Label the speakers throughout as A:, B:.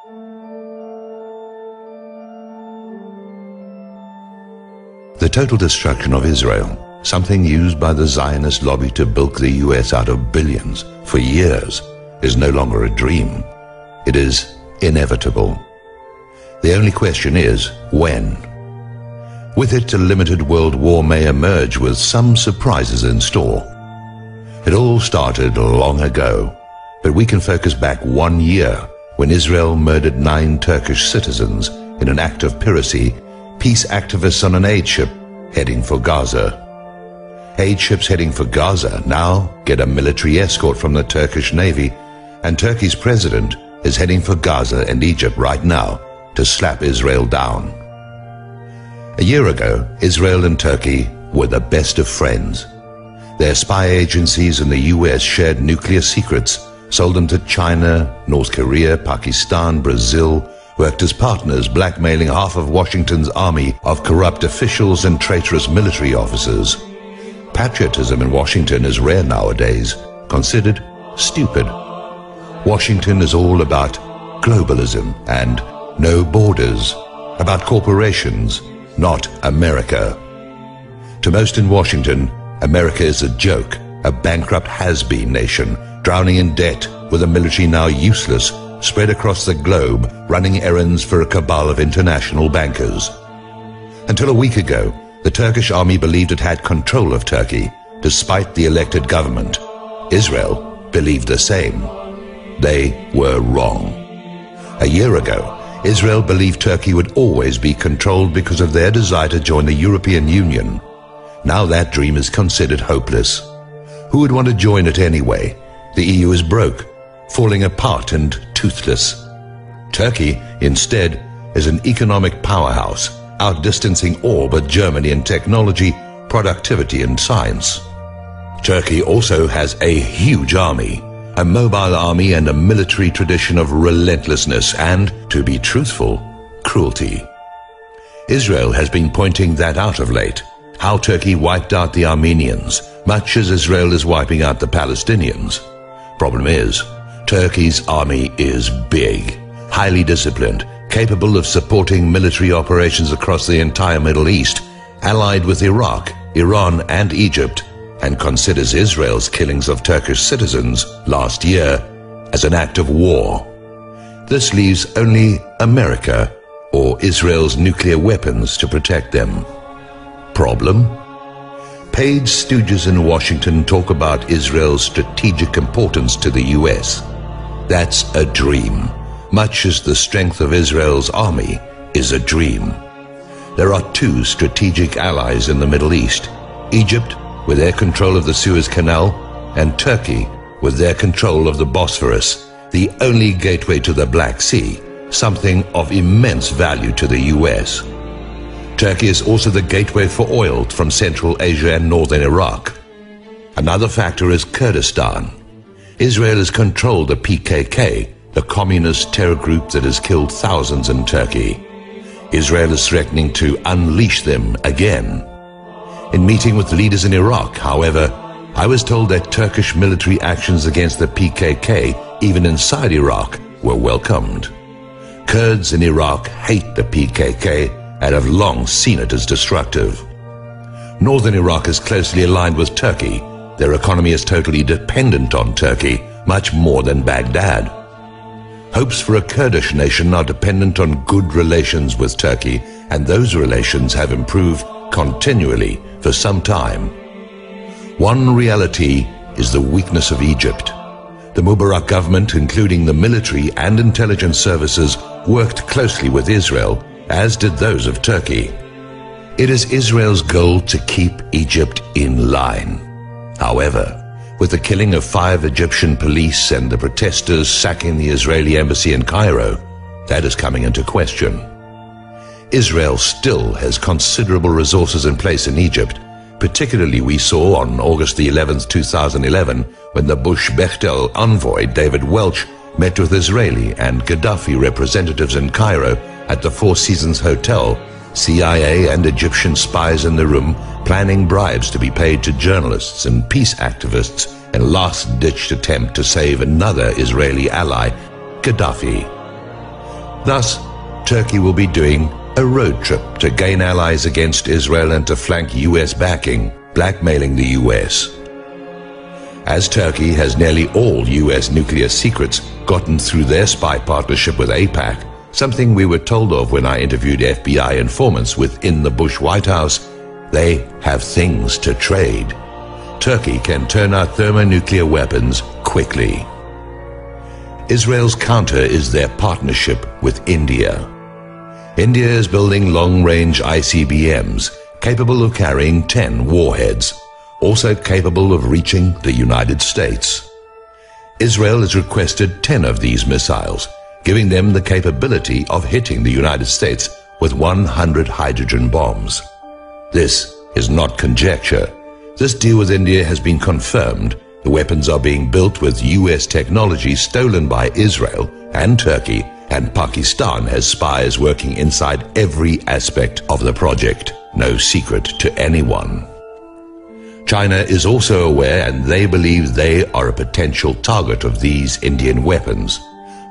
A: The total destruction of Israel, something used by the Zionist lobby to bilk the US out of billions for years, is no longer a dream. It is inevitable. The only question is, when? With it, a limited world war may emerge with some surprises in store. It all started long ago, but we can focus back 1 year when Israel murdered 9 Turkish citizens in an act of piracy, peace activists on an aid ship heading for Gaza. Aid ships heading for Gaza now get a military escort from the Turkish Navy, and Turkey's president is heading for Gaza and Egypt right now to slap Israel down. A year ago, Israel and Turkey were the best of friends. Their spy agencies in the US shared nuclear secrets, sold them to China, North Korea, Pakistan, Brazil, worked as partners, blackmailing half of Washington's army of corrupt officials and traitorous military officers. Patriotism in Washington is rare nowadays, considered stupid. Washington is all about globalism and no borders, about corporations, not America. To most in Washington, America is a joke, a bankrupt has-been nation, drowning in debt with a military now useless, spread across the globe, running errands for a cabal of international bankers. Until a week ago, the Turkish army believed it had control of Turkey, despite the elected government. Israel believed the same. They were wrong. A year ago, Israel believed Turkey would always be controlled because of their desire to join the European Union. Now that dream is considered hopeless. Who would want to join it anyway? The EU is broke, falling apart and toothless. Turkey, instead, is an economic powerhouse, outdistancing all but Germany in technology, productivity and science. Turkey also has a huge army, a mobile army and a military tradition of relentlessness and, to be truthful, cruelty. Israel has been pointing that out of late, how Turkey wiped out the Armenians, much as Israel is wiping out the Palestinians. Problem is, Turkey's army is big, highly disciplined, capable of supporting military operations across the entire Middle East, allied with Iraq, Iran and Egypt, and considers Israel's killings of Turkish citizens last year as an act of war. This leaves only America or Israel's nuclear weapons to protect them. Problem? Paid stooges in Washington talk about Israel's strategic importance to the US. That's a dream, much as the strength of Israel's army is a dream. There are 2 strategic allies in the Middle East, Egypt with their control of the Suez Canal, and Turkey with their control of the Bosphorus, the only gateway to the Black Sea, something of immense value to the US. Turkey is also the gateway for oil from Central Asia and northern Iraq. Another factor is Kurdistan. Israel has controlled the PKK, the communist terror group that has killed thousands in Turkey. Israel is threatening to unleash them again. In meeting with leaders in Iraq, however, I was told that Turkish military actions against the PKK, even inside Iraq, were welcomed. Kurds in Iraq hate the PKK and have long seen it as destructive. Northern Iraq is closely aligned with Turkey. Their economy is totally dependent on Turkey, much more than Baghdad. Hopes for a Kurdish nation are dependent on good relations with Turkey, and those relations have improved continually for some time. One reality is the weakness of Egypt. The Mubarak government, including the military and intelligence services, worked closely with Israel, as did those of Turkey. It is Israel's goal to keep Egypt in line. However, with the killing of 5 Egyptian police and the protesters sacking the Israeli embassy in Cairo, that is coming into question. Israel still has considerable resources in place in Egypt. Particularly we saw on August the 11th, 2011, when the Bush-Bechtel envoy David Welch met with Israeli and Gaddafi representatives in Cairo at the Four Seasons Hotel, CIA and Egyptian spies in the room planning bribes to be paid to journalists and peace activists in a last-ditch attempt to save another Israeli ally, Gaddafi. Thus, Turkey will be doing a road trip to gain allies against Israel and to flank US backing, blackmailing the US. As Turkey has nearly all US nuclear secrets gotten through their spy partnership with AIPAC, something we were told of when I interviewed FBI informants within the Bush White House, they have things to trade. Turkey can turn out thermonuclear weapons quickly. Israel's counter is their partnership with India. India is building long-range ICBMs capable of carrying 10 warheads, also capable of reaching the United States. Israel has requested 10 of these missiles, giving them the capability of hitting the United States with 100 hydrogen bombs. This is not conjecture. This deal with India has been confirmed. The weapons are being built with US technology stolen by Israel and Turkey, and Pakistan has spies working inside every aspect of the project. No secret to anyone. China is also aware, and they believe they are a potential target of these Indian weapons.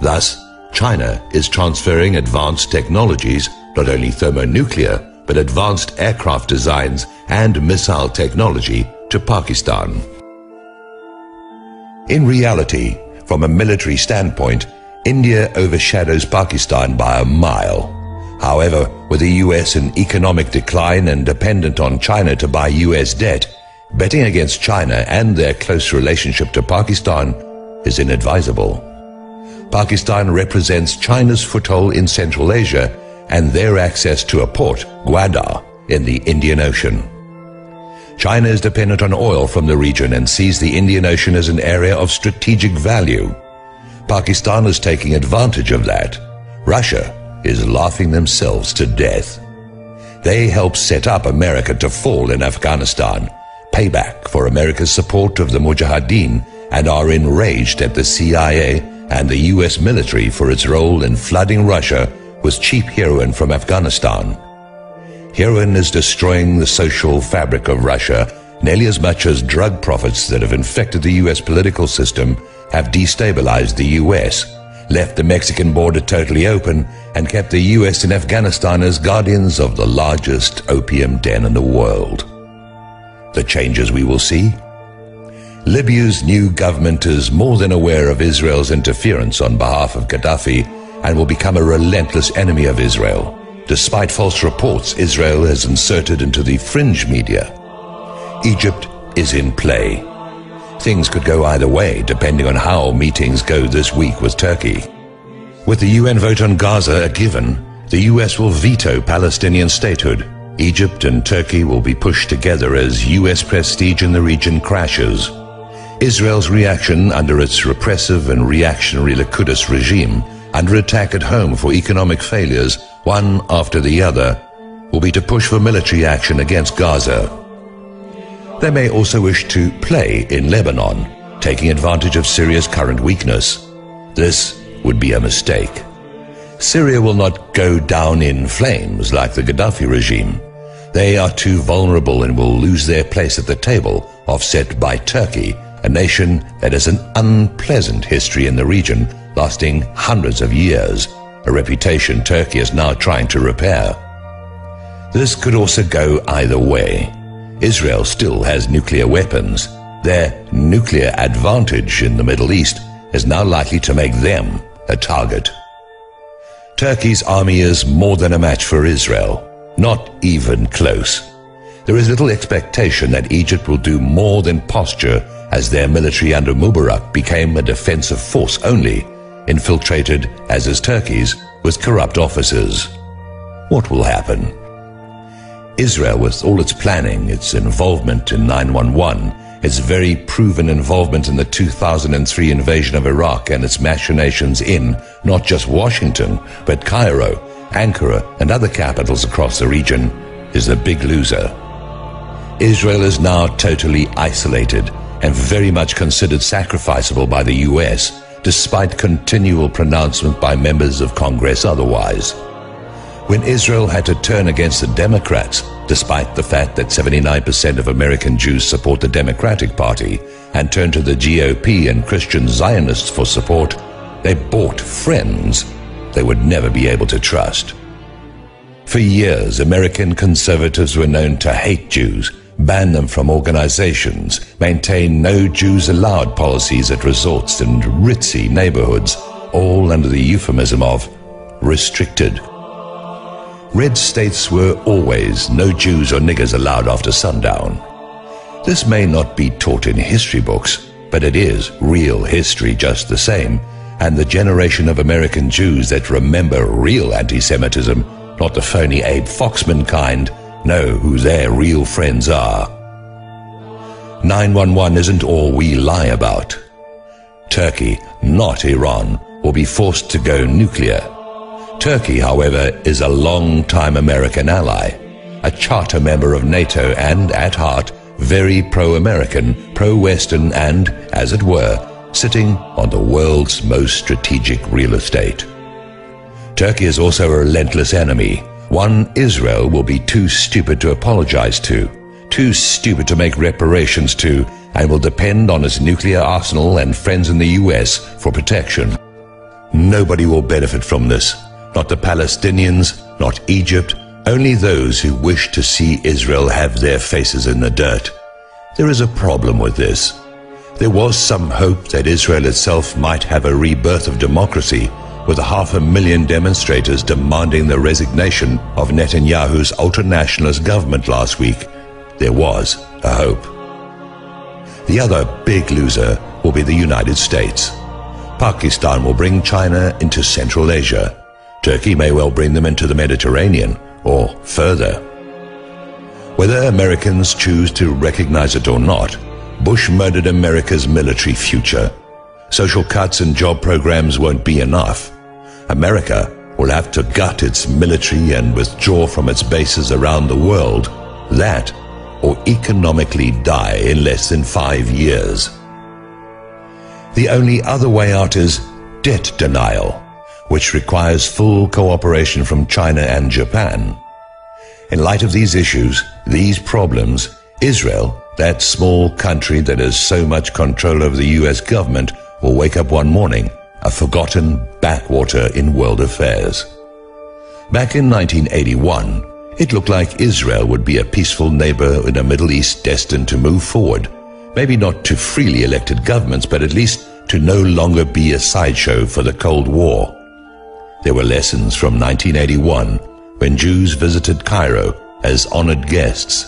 A: Thus, China is transferring advanced technologies, not only thermonuclear, but advanced aircraft designs and missile technology to Pakistan. In reality, from a military standpoint, India overshadows Pakistan by a mile. However, with the US in economic decline and dependent on China to buy US debt, betting against China and their close relationship to Pakistan is inadvisable. Pakistan represents China's foothold in Central Asia and their access to a port, Gwadar, in the Indian Ocean. China is dependent on oil from the region and sees the Indian Ocean as an area of strategic value. Pakistan is taking advantage of that. Russia is laughing themselves to death. They helped set up America to fall in Afghanistan, payback for America's support of the Mujahideen, and are enraged at the CIA and the US military for its role in flooding Russia with cheap heroin from Afghanistan. Heroin is destroying the social fabric of Russia nearly as much as drug profits that have infected the US political system have destabilized the US, left the Mexican border totally open, and kept the US and Afghanistan as guardians of the largest opium den in the world. The changes we will see? Libya's new government is more than aware of Israel's interference on behalf of Gaddafi and will become a relentless enemy of Israel. Despite false reports Israel has inserted into the fringe media, Egypt is in play. Things could go either way depending on how meetings go this week with Turkey. With the UN vote on Gaza a given, the US will veto Palestinian statehood. Egypt and Turkey will be pushed together as US prestige in the region crashes. Israel's reaction under its repressive and reactionary Likud regime, under attack at home for economic failures, one after the other, will be to push for military action against Gaza. They may also wish to play in Lebanon, taking advantage of Syria's current weakness. This would be a mistake. Syria will not go down in flames like the Gaddafi regime. They are too vulnerable and will lose their place at the table, offset by Turkey, a nation that has an unpleasant history in the region lasting hundreds of years, a reputation Turkey is now trying to repair. This could also go either way. Israel still has nuclear weapons. Their nuclear advantage in the Middle East is now likely to make them a target. Turkey's army is more than a match for Israel, not even close. There is little expectation that Egypt will do more than posture, as their military under Mubarak became a defensive force only, infiltrated, as is Turkey's, with corrupt officers. What will happen? Israel, with all its planning, its involvement in 9/11, its very proven involvement in the 2003 invasion of Iraq and its machinations in not just Washington, but Cairo, Ankara, and other capitals across the region, is the big loser. Israel is now totally isolated and very much considered sacrificable by the US, despite continual pronouncement by members of Congress otherwise. When Israel had to turn against the Democrats, despite the fact that 79% of American Jews support the Democratic Party, and turn to the GOP and Christian Zionists for support, they bought friends. they would never be able to trust. For years, American conservatives were known to hate Jews, ban them from organizations, maintain no Jews allowed policies at resorts and ritzy neighborhoods, all under the euphemism of restricted. Red states were always no Jews or niggers allowed after sundown. This may not be taught in history books, but it is real history just the same, and the generation of American Jews that remember real anti-Semitism, not the phony Abe Foxman kind, know who their real friends are. 9/11 isn't all we lie about. Turkey, not Iran, will be forced to go nuclear. Turkey, however, is a long-time American ally, a charter member of NATO and, at heart, very pro-American, pro-Western and, as it were, sitting on the world's most strategic real estate. Turkey is also a relentless enemy, one Israel will be too stupid to apologize to, too stupid to make reparations to, and will depend on its nuclear arsenal and friends in the US for protection. Nobody will benefit from this. Not the Palestinians, not Egypt, only those who wish to see Israel have their faces in the dirt. There is a problem with this. There was some hope that Israel itself might have a rebirth of democracy, with 500,000 demonstrators demanding the resignation of Netanyahu's ultra-nationalist government last week. There was a hope. The other big loser will be the United States. Pakistan will bring China into Central Asia. Turkey may well bring them into the Mediterranean, or further. Whether Americans choose to recognize it or not, Bush murdered America's military future. Social cuts and job programs won't be enough. America will have to gut its military and withdraw from its bases around the world. That, or economically die in less than 5 years. The only other way out is debt denial, which requires full cooperation from China and Japan. In light of these issues, these problems, Israel, that small country that has so much control over the US government, will wake up one morning a forgotten backwater in world affairs. Back in 1981, it looked like Israel would be a peaceful neighbor in a Middle East destined to move forward, maybe not to freely elected governments, but at least to no longer be a sideshow for the Cold War. There were lessons from 1981 when Jews visited Cairo as honored guests.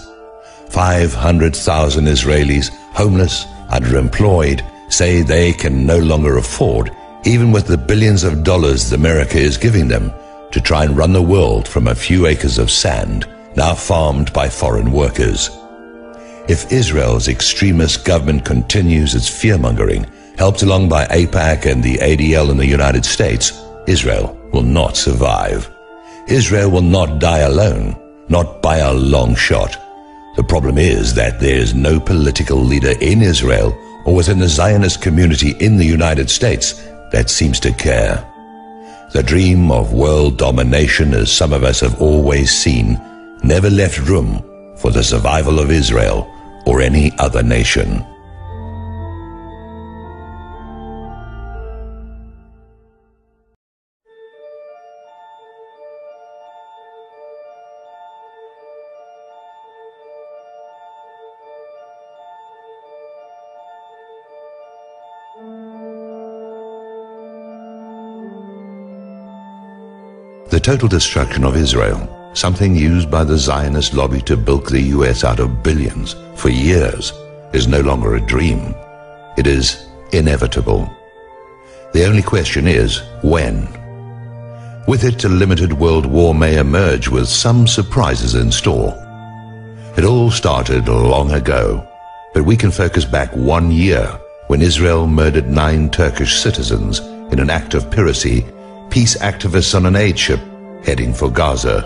A: 500,000 Israelis, homeless, underemployed, say they can no longer afford, even with the billions of dollars America is giving them, to try and run the world from a few acres of sand now farmed by foreign workers. If Israel's extremist government continues its fear-mongering, helped along by AIPAC and the ADL in the United States, Israel will not survive. Israel will not die alone, not by a long shot. The problem is that there is no political leader in Israel or within the Zionist community in the United States that seems to care. The dream of world domination, as some of us have always seen, never left room for the survival of Israel or any other nation. The total destruction of Israel, something used by the Zionist lobby to bilk the US out of billions for years, is no longer a dream. It is inevitable. The only question is, when? With it, a limited world war may emerge with some surprises in store. It all started long ago, but we can focus back 1 year when Israel murdered 9 Turkish citizens in an act of piracy, peace activists on an aid ship heading for Gaza.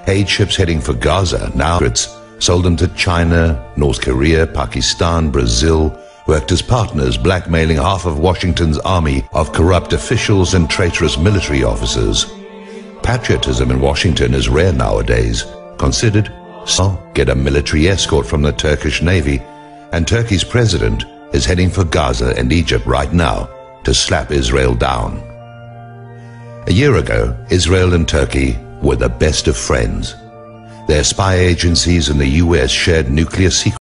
A: Aid ships heading for Gaza, now it's sold them to China, North Korea, Pakistan, Brazil, worked as partners, blackmailing half of Washington's army of corrupt officials and traitorous military officers. Patriotism in Washington is rare nowadays. Considered, so get a military escort from the Turkish Navy, and Turkey's president is heading for Gaza and Egypt right now to slap Israel down. A year ago, Israel and Turkey were the best of friends. Their spy agencies and the US shared nuclear secrets.